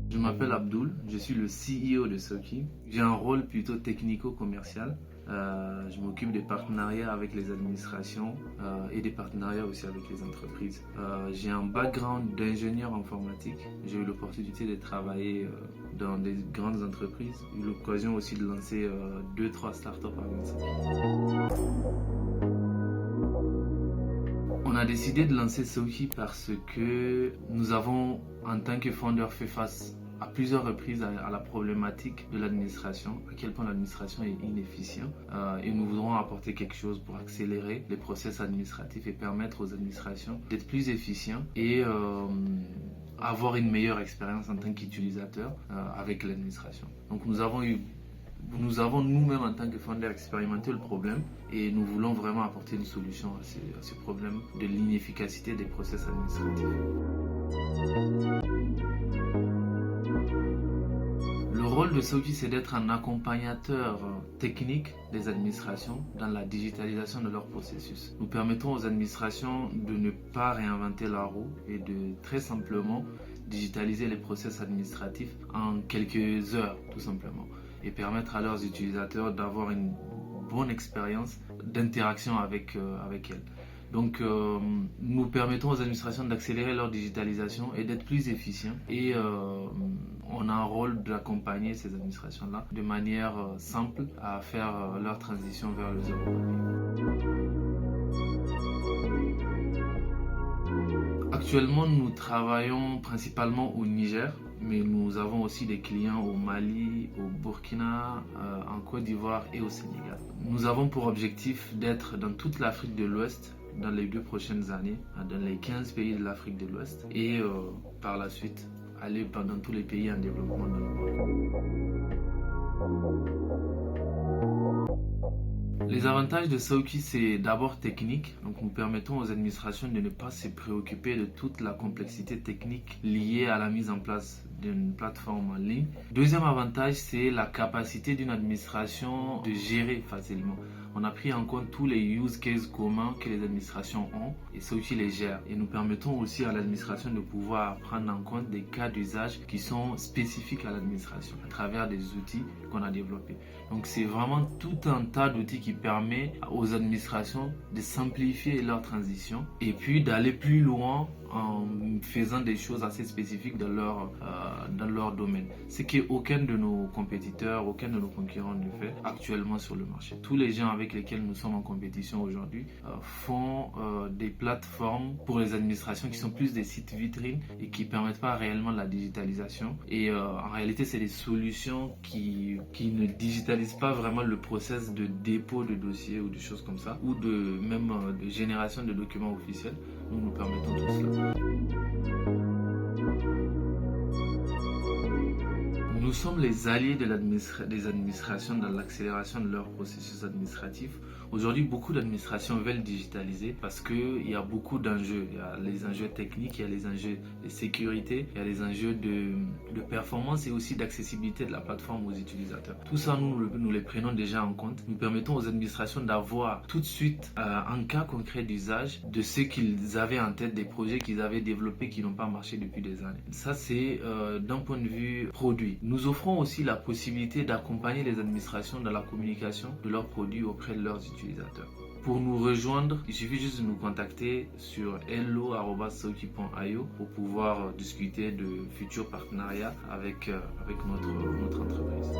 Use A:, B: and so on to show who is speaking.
A: Je m'appelle Abdul, je suis le CEO de Soki. J'ai un rôle plutôt technico-commercial. Je m'occupe des partenariats avec les administrations et des partenariats aussi avec les entreprises. J'ai un background d'ingénieur informatique. J'ai eu l'opportunité de travailler dans des grandes entreprises. J'ai eu l'occasion aussi de lancer 2-3 startups avec Soki. On a décidé de lancer Soki parce que nous avons, en tant que fondeurs, fait face à plusieurs reprises à la problématique de l'administration, à quel point l'administration est inefficiente. Et nous voudrons apporter quelque chose pour accélérer les process administratifs et permettre aux administrations d'être plus efficients et avoir une meilleure expérience en tant qu'utilisateur avec l'administration. Donc nous avons nous-mêmes en tant que fondeurs expérimenté le problème et nous voulons vraiment apporter une solution à ce problème de l'inefficacité des process administratifs. Le rôle de Soki, c'est d'être un accompagnateur technique des administrations dans la digitalisation de leurs processus. Nous permettons aux administrations de ne pas réinventer la roue et de très simplement digitaliser les process administratifs en quelques heures, tout simplement, et permettre à leurs utilisateurs d'avoir une bonne expérience d'interaction avec elles. Donc, nous permettons aux administrations d'accélérer leur digitalisation et d'être plus efficients. Et on a un rôle d'accompagner ces administrations-là de manière simple à faire leur transition vers le zéro papier. Actuellement, nous travaillons principalement au Niger, mais nous avons aussi des clients au Mali, au Burkina, en Côte d'Ivoire et au Sénégal. Nous avons pour objectif d'être dans toute l'Afrique de l'Ouest dans les 2 prochaines années, dans les 15 pays de l'Afrique de l'Ouest, et par la suite aller dans tous les pays en développement dans le monde. Les avantages de Soki, c'est d'abord technique. Donc nous permettons aux administrations de ne pas se préoccuper de toute la complexité technique liée à la mise en place d'une plateforme en ligne. Deuxième avantage, c'est la capacité d'une administration de gérer facilement. On a pris en compte tous les use cases communs que les administrations ont et Soki les gère. Et nous permettons aussi à l'administration de pouvoir prendre en compte des cas d'usage qui sont spécifiques à l'administration à travers des outils qu'on a développés. Donc c'est vraiment tout un tas d'outils qui permet aux administrations de simplifier leur transition et puis d'aller plus loin en faisant des choses assez spécifiques dans leur domaine. Ce qu'aucun de nos compétiteurs, aucun de nos concurrents ne fait actuellement sur le marché. Tous les gens avec lesquels nous sommes en compétition aujourd'hui font des plateformes pour les administrations qui sont plus des sites vitrines et qui ne permettent pas réellement la digitalisation. Et en réalité, c'est des solutions qui ne digitalisent pas vraiment le process de dépôt de dossiers ou des choses comme ça, ou même de génération de documents officiels. Nous permettons tout cela. Nous sommes les alliés des administrations dans l'accélération de leur processus administratif. Aujourd'hui, beaucoup d'administrations veulent digitaliser parce qu'il y a beaucoup d'enjeux. Il y a les enjeux techniques, il y a les enjeux de sécurité, il y a les enjeux de performance et aussi d'accessibilité de la plateforme aux utilisateurs. Tout ça, nous les prenons déjà en compte. Nous permettons aux administrations d'avoir tout de suite un cas concret d'usage de ce qu'ils avaient en tête, des projets qu'ils avaient développés qui n'ont pas marché depuis des années. Ça, c'est d'un point de vue produit. Nous offrons aussi la possibilité d'accompagner les administrations dans la communication de leurs produits auprès de leurs utilisateurs. Pour nous rejoindre, il suffit juste de nous contacter sur hello@soki.io pour pouvoir discuter de futurs partenariats avec notre entreprise.